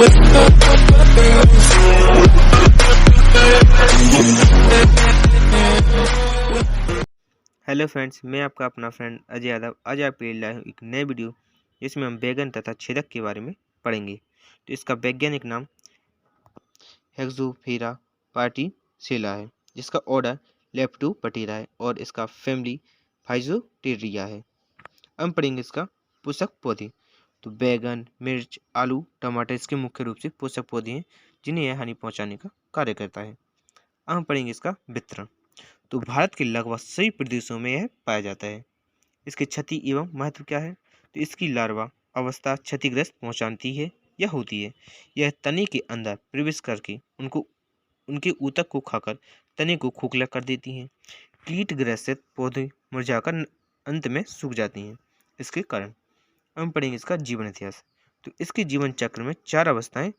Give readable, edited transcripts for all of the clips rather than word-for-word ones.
Hello friends, मैं आपका अपना फ्रेंड अजय यादव आज आपके लिए लाया हूँ एक नई वीडियो जिसमें हम बैगन तथा छेदक के बारे में पढ़ेंगे। तो इसका वैज्ञानिक नाम हेक्सोफेरा पार्टिसेला है, जिसका ऑर्डर लेपिडोप्टेरा है और इसका फैमिली फाइजोटेरिया है। हम पढ़ेंगे इसका पोषक पौधे। तो बैगन, मिर्च, आलू, टमाटर इसके मुख्य रूप से पोषक पौधे हैं जिन्हें यह हानि पहुँचाने का कार्य करता है। हम पढ़ेंगे इसका वितरण। तो भारत के लगभग सभी प्रदेशों में यह पाया जाता है। इसके क्षति एवं महत्व क्या है? तो इसकी लार्वा अवस्था क्षतिग्रस्त पहुंचाती है या होती है। यह तने के अंदर प्रवेश करके उनके ऊतक को खाकर तने को खोखला कर देती हैं। कीट ग्रसित पौधे मुरझाकर अंत में सूख जाती हैं। इसके कारण हम पढ़ेंगे इसका जीवन इतिहास। तो इसके जीवन चक्र में 4 अवस्थाएं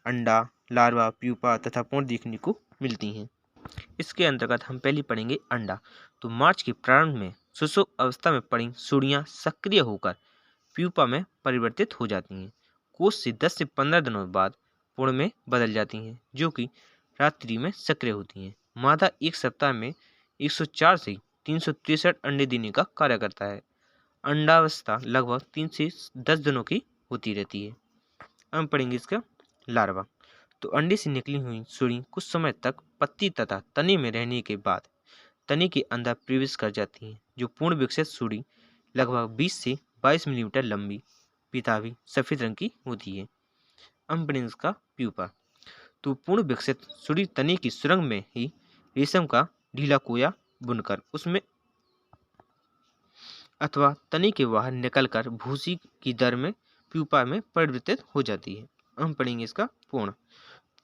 अंडा, लार्वा, प्यूपा तथा पूर्ण देखने को मिलती हैं। इसके अंतर्गत हम पहले पढ़ेंगे अंडा। तो मार्च के प्रारंभ में सुषुप्त अवस्था में पड़ी सूड़ियाँ सक्रिय होकर प्यूपा में परिवर्तित हो जाती हैं। कोष से 10 से 15 दिनों बाद पूर्ण में बदल जाती हैं, जो कि रात्रि में सक्रिय होती हैं। मादा एक सप्ताह में 104 से 363 अंडे देने का कार्य करता है। अंडावस्था लगभग 3 से 10 दिनों की होती रहती है। हम पढ़ेंगे इसका लार्वा। तो अंडे से निकली हुई सुड़ी कुछ समय तक पत्ती तथा तने में रहने के बाद तने के अंदर प्रवेश कर जाती हैं, जो पूर्ण विकसित सुड़ी लगभग 20 से 22 मिलीमीटर लंबी, पीताभी सफेद रंग की होती है। अम्बरिंस का प्यूपा। तो पूर्ण विकसित सुड़ी तने की सुरंग में ही रेशम का ढीला कोया बुनकर उसमें अथवा तने के बाहर निकलकर भूसी की दर में प्यूपा में परिवर्तित हो जाती है। हम पढ़ेंगे इसका पूर्ण।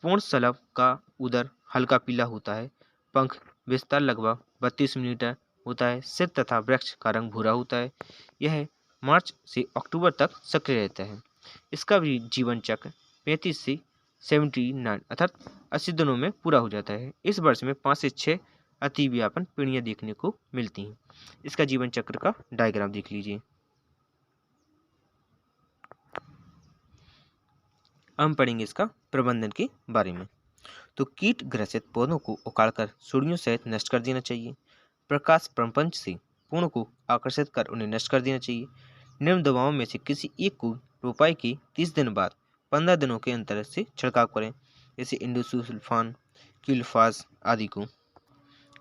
पूर्ण शलभ का उदर हल्का पीला होता है। पंख विस्तार लगभग 32 मिलीमीटर होता है। सिर तथा वृक्ष का रंग भूरा होता है। यह मार्च से अक्टूबर तक सक्रिय रहता है। इसका भी जीवन चक्र 35 से 79 अर्थात 80 दिनों में पूरा हो जाता है। इस वर्ष में 5 से 6 अतिव्यापन पीढ़ियाँ देखने को मिलती हैं। इसका जीवन चक्र का डायग्राम देख लीजिए। हम पढ़ेंगे इसका प्रबंधन के बारे में। तो कीट ग्रसित पौधों को उखाड़कर सुड़ियों सहित नष्ट कर देना चाहिए। प्रकाश प्रपंच से पूर्ण को आकर्षित कर उन्हें नष्ट कर देना चाहिए। निम्न दवाओं में से किसी एक को रोपाई के 30 दिन बाद 15 दिनों के अंतर से छिड़काव करें, जैसे इंडोसल्फान, क्यूल्फास आदि को।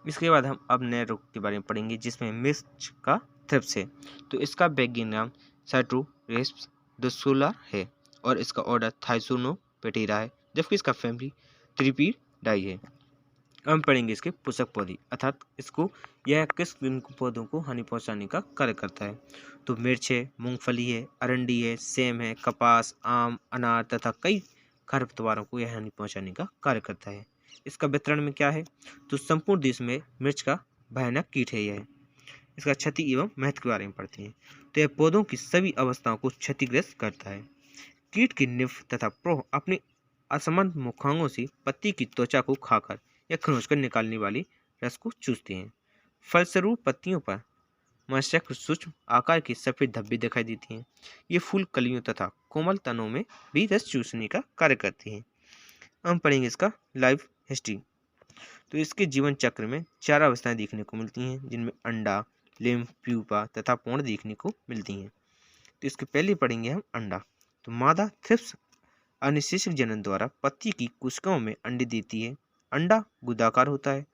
इसके बाद हम अब नए रोग के बारे में पढ़ेंगे, जिसमें मिर्च का थ्रिप्स है। तो इसका वैज्ञानिक नाम साइटोरेस्प डोसोला है और इसका ऑर्डर थाइसोनोपेटेरा है, जबकि इसका फैमिली त्रिपिडाई है। हम पढ़ेंगे इसके पोषक पौधे, अर्थात यह किस पौधों को हानि पहुंचाने का कार्य करता है। तो मिर्च है, मूंगफली है, अरंडी है, सेम है, कपास, आम, अनार तथा कई खरपतवारों को यह हानि पहुंचाने का कार्य करता है। इसका वितरण में क्या है? तो संपूर्ण देश में मिर्च का भयानक कीट है यह। इसका क्षति एवं महत्व के बारे में पढ़ते हैं। तो यह पौधों की सभी अवस्थाओं को क्षतिग्रस्त करता है। कीट की निम्फ तथा प्रोह अपने असमान मुखांगों से पत्ती की त्वचा को खाकर या खरोंचकर निकालने वाली रस को चूसते हैं। फलस्वरूप पत्तियों पर मशक सूक्ष्म आकार के सफेद धब्बे दिखाई देते हैं। ये फूल कलियों तथा कोमल तनों में भी रस चूसने का कार्य करते हैं। हम पढ़ेंगे इसका लाइफ हिस्ट्री। तो इसके जीवन चक्र में 4 अवस्थाएं देखने को मिलती हैं, जिनमें अंडा, लिम्फ, प्यूपा तथा पूर्ण देखने को मिलती हैं। तो इसके पहले पढ़ेंगे हम अंडा। तो मादा थ्रिप्स अनिषेचक जनन द्वारा पत्ती की कोशिकाओं में अंडे देती है। अंडा गुदाकार होता है।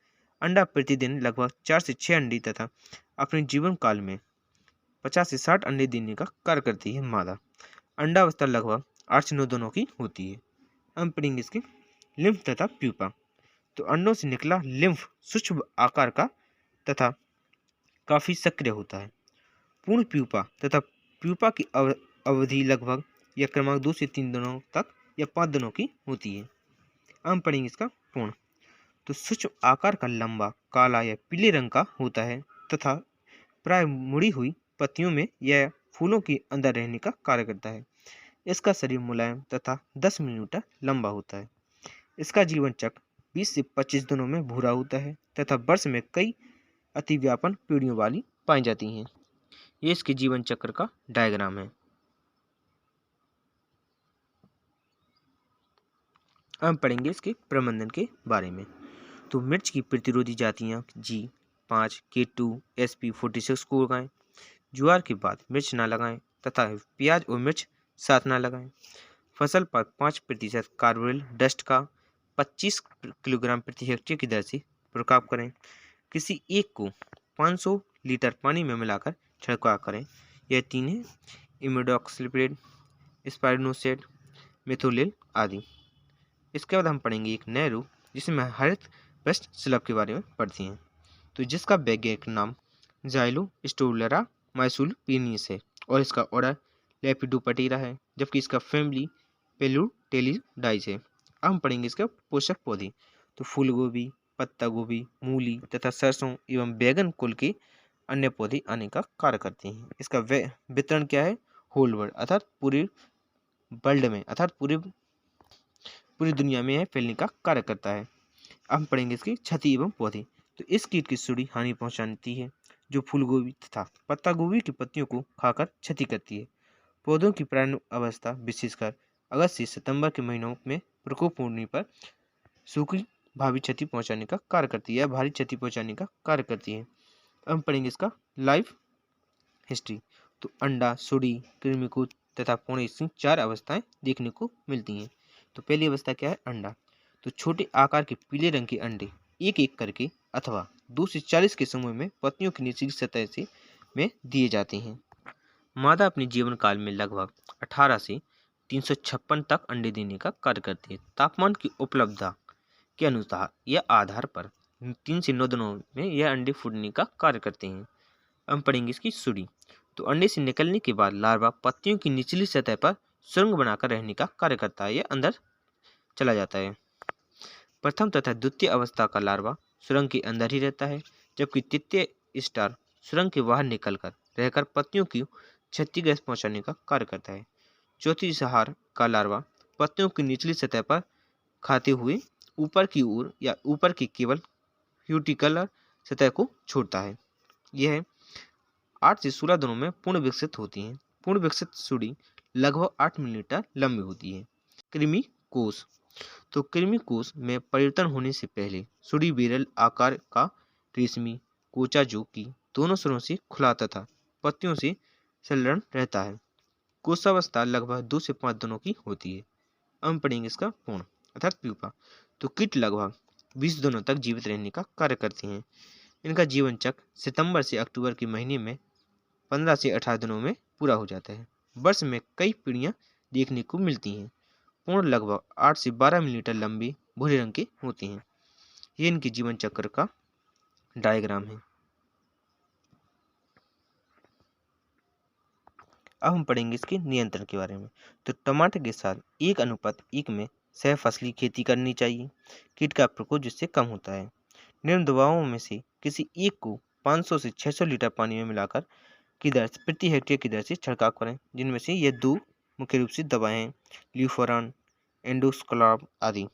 अंडा प्रतिदिन लगभग 4 से 6 अंडे तथा अपने जीवन काल में 50 से 60 अंडे देने का कार्य करती है मादा। अंडावस्था लगभग 8 से 9 दिनों की होती है। हम पढ़ेंगे इसके लिम्फ तथा प्यूपा। तो अंडों से निकला लिम्फ सूक्ष्म आकार का तथा काफी सक्रिय होता है। पूर्ण प्यूपा तथा प्यूपा की अवधि लगभग या क्रमांक 2 से 3 दिनों तक या 5 दिनों की होती है। हम पढ़ेंगे इसका पूर्ण। तो सूक्ष्म आकार का लंबा काला या पीले रंग का होता है तथा प्राय मुड़ी हुई पत्तियों में यह फूलों के अंदर रहने का कार्य करता है। इसका शरीर मुलायम तथा 10 मिलीमीटर लंबा होता है। इसका जीवन चक्र 20 से 25 दिनों में भूरा होता है तथा वर्ष में कई अतिव्यापन पीढ़ियों वाली पाई जाती हैं। ये इसके जीवन चक्र का डायग्राम है। अब हम पढ़ेंगे इसके प्रबंधन के बारे में। तो मिर्च की प्रतिरोधी जातियाँ G5, K2, SP46 को उगाएं। ज्वार के बाद मिर्च ना लगाएं तथा प्याज और मिर्च साथ ना लगाएं। फसल पर 5% कार्बोरिल डस्ट का 25 किलोग्राम प्रति हेक्टेयर की दर से छिड़काव करें। किसी एक को 500 लीटर पानी में मिलाकर छिड़काव करें। यह तीन है इमिडॉक्सिप्रिड, स्पाइनोसेट, मेथोलिल आदि। इसके बाद हम पढ़ेंगे एक नए रूप जिसमें हरित पेस्ट स्लग के बारे में पढ़ते हैं। तो जिसका वैज्ञानिक नाम जाइलोस्टोलेरा माइसुलपिनिस है और इसका ऑर्डर लेपिडोप्टेरा है, जबकि इसका फैमिली पेलुटेलिडाइज है। अब हम पढ़ेंगे इसके पोषक पौधे। तो फूल गोभी, पत्ता गोभी, मूली तथा सरसों एवं बैगन कुल के अन्य पौधे आने का कार्य करते हैं। इसका वितरण क्या है? होल वर्ल्ड अर्थात पूरे वर्ल्ड में अर्थात पूरी दुनिया में यह फैलने का कार्य करता है। अब हम पढ़ेंगे इसकी क्षति एवं पौधे। तो इस कीट की सुड़ी हानि पहुंचाती है जो फूल गोभी तथा पत्ता गोभी की पत्तियों को खाकर क्षति करती है। पौधों की प्रारंभिक अवस्था विशेषकर अगस्त से सितंबर के महीनों में प्रकोप होने पर सूखी भारी क्षति पहुंचाने का कार्य करती है या भारी क्षति पहुंचाने का कार्य करती है। अब हम पढ़ेंगे इसका लाइफ हिस्ट्री। तो अंडा, सुड़ी, कृमिकोट तथा पूर्ण इसकी 4 अवस्थाएं देखने को मिलती हैं। तो पहली अवस्था क्या है? अंडा। तो छोटे आकार के पीले रंग के अंडे एक एक करके अथवा 2 से 40 के समूह में पत्तियों की निचली सतह से में दिए जाते हैं। मादा अपने जीवन काल में लगभग 18 से 356 तक अंडे देने का कार्य करती है। तापमान की उपलब्धता के अनुसार या आधार पर 3 से 9 दिनों में यह अंडे फूटने का कार्य करते हैं। हम पढ़ेंगे इसकी सुड़ी। तो अंडे से निकलने के बाद लार्वा पत्तियों की निचली सतह पर सुरंग बनाकर रहने का कार्य करता है। यह अंदर चला जाता है। प्रथम तथा द्वितीय अवस्था का लार्वा सुरंग के अंदर ही रहता है, जबकि तृतीय स्टार सुरंग के बाहर निकलकर रहकर पत्तियों की क्षतिग्रस्त पहुंचाने का कार्य करता है। चौथी सहार का लार्वा पत्तियों की निचली सतह पर खाते हुए ऊपर की ओर या ऊपर की केवल क्यूटिकलर सतह को छोड़ता है। यह 8 से 16 दिनों में पूर्ण विकसित होती हैं। पूर्ण विकसित सुड़ी लगभग 8 मिलीमीटर लंबी होती है। कृमि कोश। तो कृमि कोश में परिवर्तन होने से पहले सुड़ी बेरल आकार का रेशमी कोचा जो कि दोनों सिरों से खुला तथा पत्तियों से संलग्न रहता है। कोशावस्था लगभग 2 से 5 दिनों की होती है। हम पढ़ेंगे इसका पूर्ण अर्थात प्यूपा। तो कीट लगभग 20 दिनों तक जीवित रहने का कार्य करते हैं। इनका जीवन चक्र सितंबर से अक्टूबर के महीने में 15 से 18 दिनों में पूरा हो जाता है। वर्ष में कई पीढ़ियां देखने को मिलती हैं। पूर्ण लगभग 8 से 12 मिलीमीटर लंबी भूरे रंग के होते हैं। ये इनके जीवन चक्र का डायग्राम है। अब हम पढ़ेंगे इसके नियंत्रण के बारे में। तो टमाटर के साथ 1:1 में सहफसली खेती करनी चाहिए। कीट का प्रकोप जिससे कम होता है। निम्न दवाओं में से किसी एक को 500 से 600 लीटर पानी में मिलाकर की दर से प्रति हेक्टेयर की दर से छिड़काव करें, जिनमें से ये 2 मुख्य रूप से दवाएं हैं, ल्यूफोरान, एंडोस्क्लाब आदि।